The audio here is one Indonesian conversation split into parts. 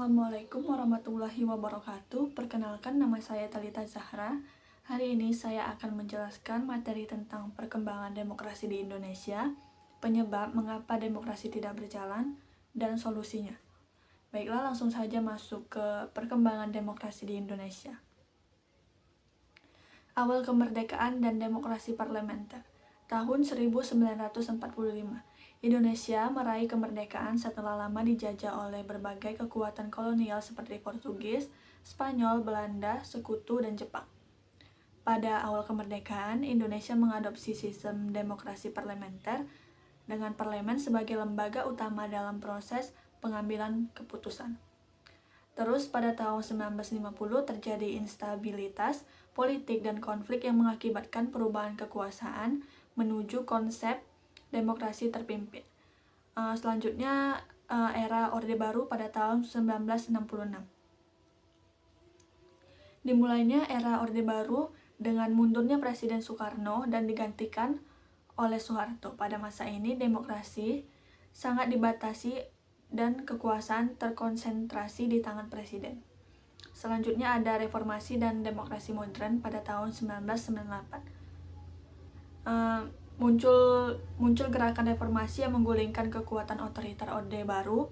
Assalamualaikum warahmatullahi wabarakatuh. Perkenalkan, nama saya Thalita Zahra. Hari ini saya akan menjelaskan materi tentang perkembangan demokrasi di Indonesia, penyebab mengapa demokrasi tidak berjalan, dan solusinya. Baiklah, langsung saja masuk ke perkembangan demokrasi di Indonesia. Awal kemerdekaan dan demokrasi parlementer. Tahun 1945. Indonesia meraih kemerdekaan setelah lama dijajah oleh berbagai kekuatan kolonial seperti Portugis, Spanyol, Belanda, Sekutu, dan Jepang. Pada awal kemerdekaan, Indonesia mengadopsi sistem demokrasi parlementer dengan parlemen sebagai lembaga utama dalam proses pengambilan keputusan. Terus pada tahun 1950 terjadi instabilitas politik dan konflik yang mengakibatkan perubahan kekuasaan menuju konsep demokrasi terpimpin. Selanjutnya era Orde Baru pada tahun 1966. Dimulainya era Orde Baru dengan mundurnya Presiden Soekarno dan digantikan oleh Soeharto. Pada masa ini demokrasi sangat dibatasi dan kekuasaan terkonsentrasi di tangan presiden. Selanjutnya ada reformasi dan demokrasi modern pada tahun 1998. Muncul gerakan reformasi yang menggulingkan kekuatan otoriter Orde Baru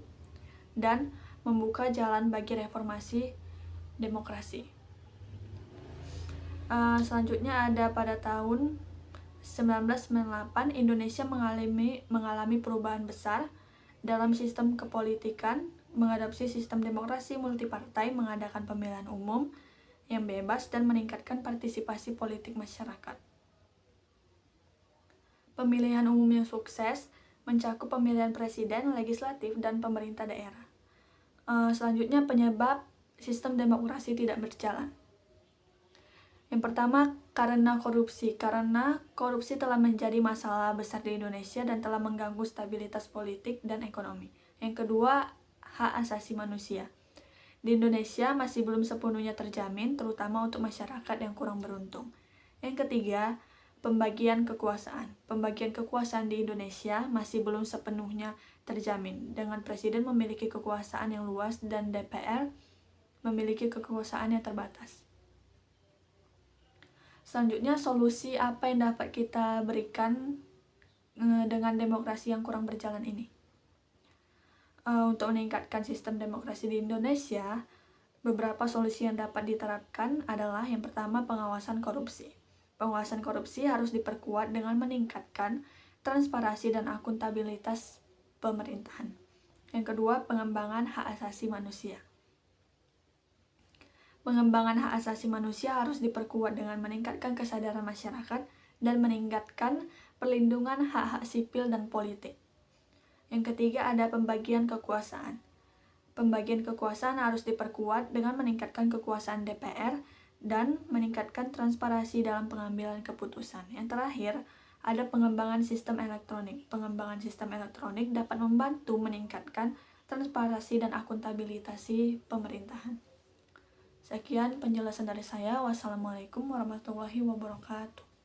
dan membuka jalan bagi reformasi demokrasi. Selanjutnya ada pada tahun 1998 Indonesia mengalami perubahan besar dalam sistem kepolitikan, mengadopsi sistem demokrasi multipartai, mengadakan pemilihan umum yang bebas dan meningkatkan partisipasi politik masyarakat. Pemilihan umum yang sukses mencakup pemilihan presiden, legislatif, dan pemerintah daerah. Selanjutnya penyebab sistem demokrasi tidak berjalan. Yang pertama, karena korupsi. Karena korupsi telah menjadi masalah besar di Indonesia dan telah mengganggu stabilitas politik dan ekonomi. Yang kedua, hak asasi manusia. Di Indonesia masih belum sepenuhnya terjamin, terutama untuk masyarakat yang kurang beruntung. Yang ketiga, pembagian kekuasaan. Pembagian kekuasaan di Indonesia masih belum sepenuhnya terjamin, dengan presiden memiliki kekuasaan yang luas dan DPR memiliki kekuasaan yang terbatas. Selanjutnya, solusi apa yang dapat kita berikan dengan demokrasi yang kurang berjalan ini? Untuk meningkatkan sistem demokrasi di Indonesia, beberapa solusi yang dapat diterapkan adalah yang pertama, pengawasan korupsi. Pengawasan korupsi harus diperkuat dengan meningkatkan transparansi dan akuntabilitas pemerintahan. Yang kedua, pengembangan hak asasi manusia. Pengembangan hak asasi manusia harus diperkuat dengan meningkatkan kesadaran masyarakat dan meningkatkan perlindungan hak-hak sipil dan politik. Yang ketiga, ada pembagian kekuasaan. Pembagian kekuasaan harus diperkuat dengan meningkatkan kekuasaan DPR dan meningkatkan transparansi dalam pengambilan keputusan. Yang terakhir, ada pengembangan sistem elektronik. Pengembangan sistem elektronik dapat membantu meningkatkan transparansi dan akuntabilitas pemerintahan. Sekian penjelasan dari saya. Wassalamualaikum warahmatullahi wabarakatuh.